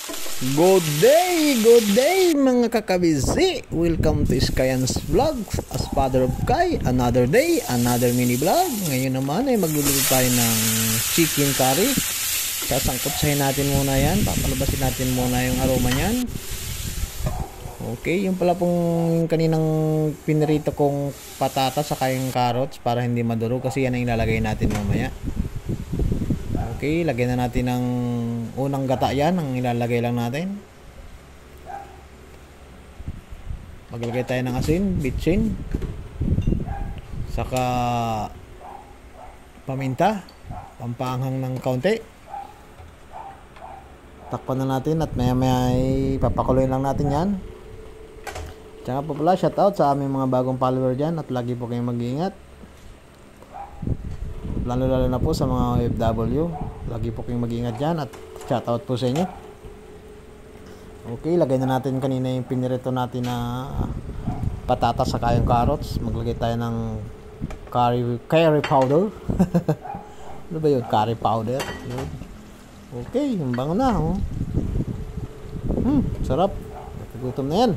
Good day mga kakabisi. Welcome to Skyan's Vlog. As father of Kai, another day, another mini vlog. Ngayon naman ay magluluto tayo ng chicken curry. Sasangkutsahin natin muna yan. Papalabasin natin muna yung aroma niyan. Okay, yung pala pong kaninang pinirito kong patatas saka yung carrots para hindi madurog kasi yan ang ilalagay natin mamaya. Okay, lagyan na natin ng unang gata yan, ang ilalagay lang natin. Maglagay tayo ng asin, bitsin, saka paminta, pampaanghang ng kaunti. Takpan na natin at maya maya papakuloyin lang natin yan. Tsaka po pala, shout out sa aming mga bagong follower dyan at lagi po kayong mag-iingat. Lalo na po sa mga OFW. Lagi po kayong mag-ingat dyan at shout out po sa inyo. Okay, lagay na natin kanina yung pinirito natin na patatas sa kayong carrots. Maglagay tayo ng curry powder. Ano ba yun? Curry powder. Yun. Okay, yung bango na. Oh. Sarap. Gutom na yan.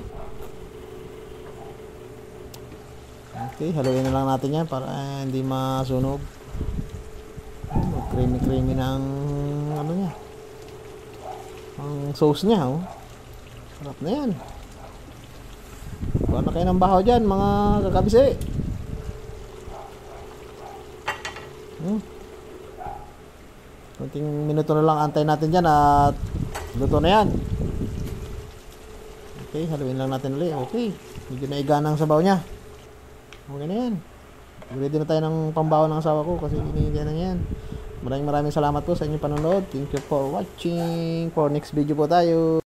Okay, haluin na lang natin yan para hindi masunog. Creamy ng ano niya, ang sauce niya. Oh, sarap na yan. Kuha na kayo ng bahaw dyan mga kakabisi. Kunting minuto na lang antay natin dyan at luto na yan. Okay, haluin lang natin ulit. Okay, medyo naiga ng sabaw niya. Okay na yan. Ready na tayo ng pambaho ng asawa ko kasi iniindihan na yan. Maraming salamat po sa inyong panonood. Thank you for watching. For next video po tayo.